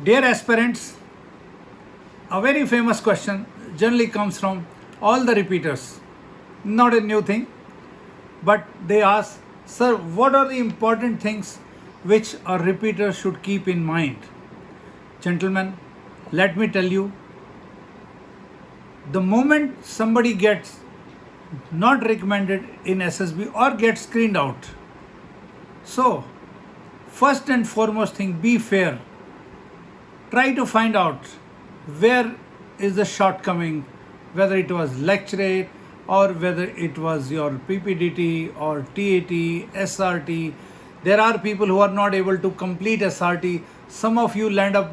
Dear aspirants, a very famous question generally comes from all the repeaters. Not a new thing, but they ask, Sir, what are the important things which a repeater should keep in mind? Gentlemen, let me tell you, the moment somebody gets not recommended in SSB or gets screened out, so first and foremost thing, be fair. Try to find out where is the shortcoming, whether it was lecturate or whether it was your PPDT or TAT, SRT. There are people who are not able to complete SRT. Some of you land up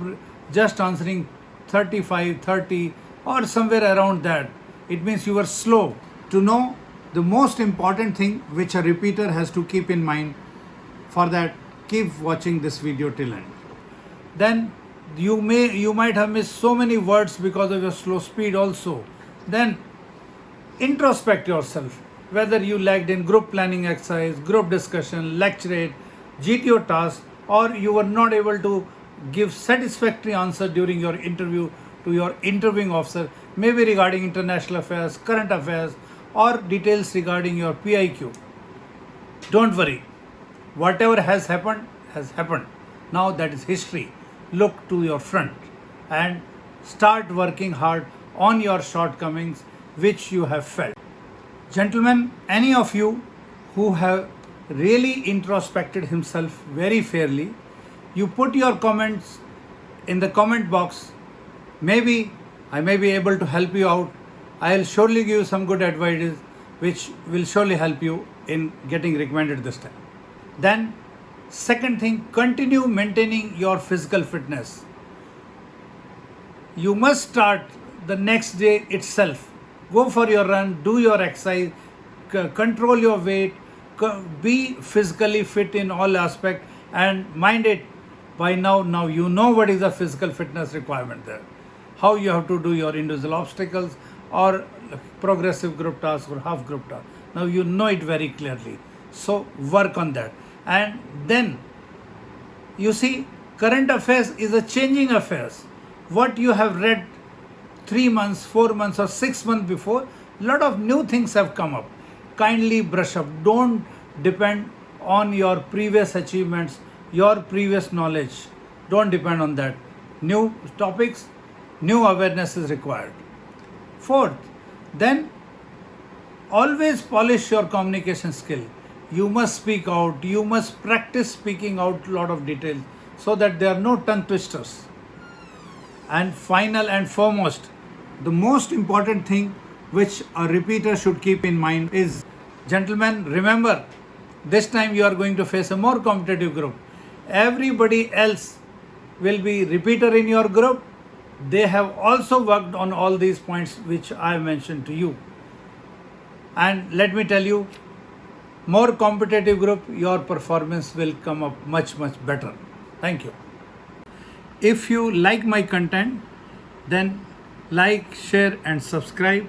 just answering 35, 30 or somewhere around that. It means you were slow. To know the most important thing which a repeater has to keep in mind, for that keep watching this video till end. Then you might have missed so many words because of your slow speed also. Then introspect yourself, whether you lagged in group planning exercise, group discussion, lecturate, GTO task, or you were not able to give satisfactory answer during your interview to your interviewing officer, maybe regarding international affairs, current affairs, or details regarding your PIQ. Don't worry, whatever has happened has happened. Now that is history. Look to your front and start working hard on your shortcomings which you have felt. Gentlemen, any of you who have really introspected himself very fairly, you put your comments in the comment box. Maybe I may be able to help you out. I'll surely give you some good advice which will surely help you in getting recommended this time. Then second thing, continue maintaining your physical fitness. You must start the next day itself. Go for your run, do your exercise, control your weight, be physically fit in all aspects, and mind it, by now you know what is the physical fitness requirement there. How you have to do your individual obstacles or progressive group task or half group task. Now you know it very clearly. So work on that. And then you see, current affairs is a changing affairs. What you have read 3 months, 4 months or 6 months before, lot of new things have come up. Kindly brush up. Don't depend on your previous achievements, your previous knowledge. Don't depend on that. New topics, new awareness is required. Fourth, then always polish your communication skill. You must speak out, you must practice speaking out a lot of details so that there are no tongue twisters. And final and foremost, the most important thing which a repeater should keep in mind is, gentlemen, remember, this time you are going to face a more competitive group. Everybody else will be repeater in your group. They have also worked on all these points which I mentioned to you. And let me tell you, more competitive group, your performance will come up much better. Thank you. If you like my content, then like, share and subscribe.